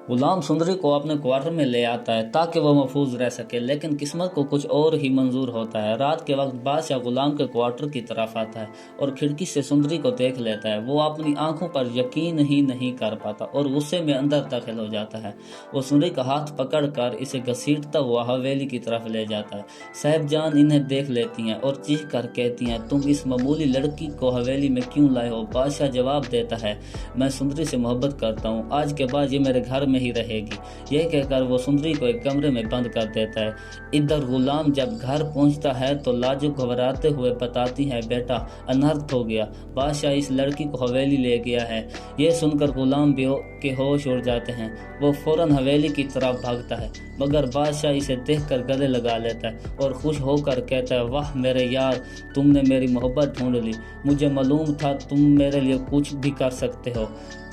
غلام سندری کو اپنے کوارٹر میں لے آتا ہے تاکہ وہ محفوظ رہ سکے، لیکن قسمت کو کچھ اور ہی منظور ہوتا ہے۔ رات کے وقت بادشاہ غلام کے کوارٹر کی طرف آتا ہے اور کھڑکی سے سندری کو دیکھ لیتا ہے۔ وہ اپنی آنکھوں پر یقین ہی نہیں کر پاتا اور غصے میں اندر داخل ہو جاتا ہے۔ وہ سندری کا ہاتھ پکڑ کر اسے گھسیٹتا ہوا حویلی کی طرف لے جاتا ہے۔ صاحب جان انہیں دیکھ لیتی ہیں اور چیخ کر کہتی ہیں، تم اس معمولی لڑکی کو حویلی میں کیوں لائے ہو؟ بادشاہ جواب دیتا ہے، میں سندری سے محبت کرتا ہوں، آج کے بعد یہ میرے گھر میں ہی رہے گی۔ یہ کہہ کر وہ سندری کو ایک کمرے میں بند کر دیتا ہے۔ ادھر غلام جب گھر پہنچتا ہے تو لاجو گھبراتے ہوئے بتاتی ہے، بیٹا انہرت ہو گیا، بادشاہ اس لڑکی کو حویلی لے گیا ہے۔ یہ سن کر غلام کے ہوش اڑ جاتے ہیں۔ وہ فوراً حویلی کی طرف بھاگتا ہے، مگر بادشاہ اسے دیکھ کر گلے لگا لیتا ہے اور خوش ہو کر کہتا ہے، واہ میرے یار، تم نے میری محبت ڈھونڈ لی، مجھے معلوم تھا تم میرے لیے کچھ بھی کر سکتے ہو۔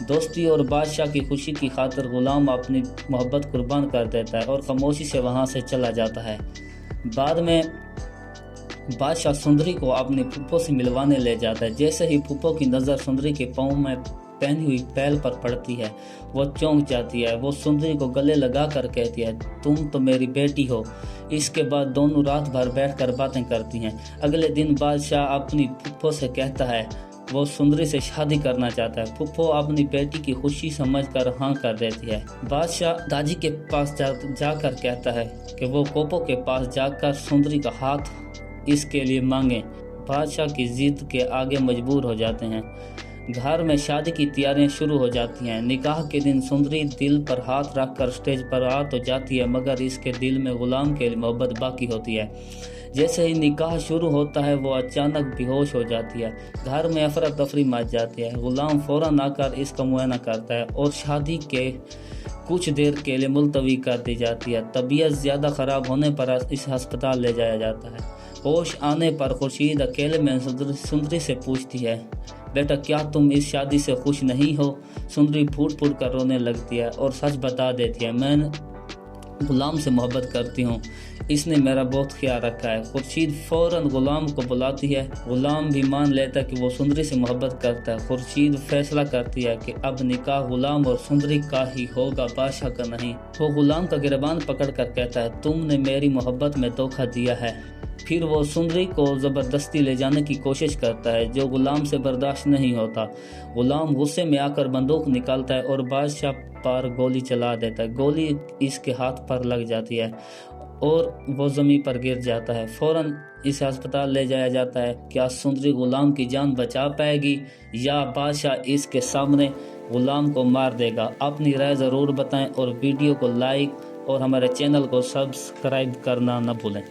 دوستی اور بادشاہ کی خوشی کی خاطر غلام اپنی محبت قربان کر دیتا ہے اور خاموشی سے وہاں سے چلا جاتا ہے۔ بعد میں بادشاہ سندری کو اپنی پھپھو سے ملوانے لے جاتا ہے۔ جیسے ہی پھپھو کی نظر سندری کے پاؤں میں پہنی ہوئی پیل پر پڑتی ہے، وہ چونک جاتی ہے۔ وہ سندری کو گلے لگا کر کہتی ہے، تم تو میری بیٹی ہو۔ اس کے بعد دونوں رات بھر بیٹھ کر باتیں کرتی ہیں۔ اگلے دن بادشاہ اپنی پھپھو سے کہتا ہے وہ سندری سے شادی کرنا چاہتا ہے۔ پھپھو اپنی بیٹی کی خوشی سمجھ کر ہاں کر دیتی ہے۔ بادشاہ داجی کے پاس جا کر کہتا ہے کہ وہ کوپو کے پاس جا کر سندری کا ہاتھ اس کے لیے مانگیں۔ بادشاہ کی ضد کے آگے مجبور ہو جاتے ہیں۔ گھر میں شادی کی تیاریاں شروع ہو جاتی ہیں۔ نکاح کے دن سندری دل پر ہاتھ رکھ کر سٹیج پر آ تو جاتی ہے، مگر اس کے دل میں غلام کے لیے محبت باقی ہوتی ہے۔ جیسے ہی نکاح شروع ہوتا ہے وہ اچانک بے ہوش ہو جاتی ہے۔ گھر میں افراتفری مچ جاتی ہے۔ غلام فوراً آ کر اس کا معائنہ کرتا ہے اور شادی کے کچھ دیر کے لیے ملتوی کر دی جاتی ہے۔ طبیعت زیادہ خراب ہونے پر اس ہسپتال لے جایا جاتا ہے۔ ہوش آنے پر خورشید اکیلے میں سندری سے پوچھتی ہے، بیٹا کیا تم اس شادی سے خوش نہیں ہو؟ سندری پھوٹ پھوٹ کر رونے لگتی ہے اور سچ بتا دیتی ہے، میں غلام سے محبت کرتی ہوں، اس نے میرا بہت خیال رکھا ہے۔ خورشید فوراً غلام کو بلاتی ہے۔ غلام بھی مان لیتا ہے کہ وہ سندری سے محبت کرتا ہے۔ خورشید فیصلہ کرتی ہے کہ اب نکاح غلام اور سندری کا ہی ہوگا، بادشاہ کا نہیں۔ وہ غلام کا گریبان پکڑ کر کہتا ہے، تم نے میری محبت میں دھوکہ دیا ہے۔ پھر وہ سندری کو زبردستی لے جانے کی کوشش کرتا ہے، جو غلام سے برداشت نہیں ہوتا۔ غلام غصے میں آ کر بندوق نکالتا ہے اور بادشاہ پر گولی چلا دیتا ہے۔ گولی اس کے ہاتھ پر لگ جاتی ہے اور وہ زمین پر گر جاتا ہے۔ فوراً اسے ہسپتال لے جایا جاتا ہے۔ کیا سندری غلام کی جان بچا پائے گی یا بادشاہ اس کے سامنے غلام کو مار دے گا؟ اپنی رائے ضرور بتائیں اور ویڈیو کو لائک اور ہمارے چینل کو سبسکرائب کرنا نہ بھولیں۔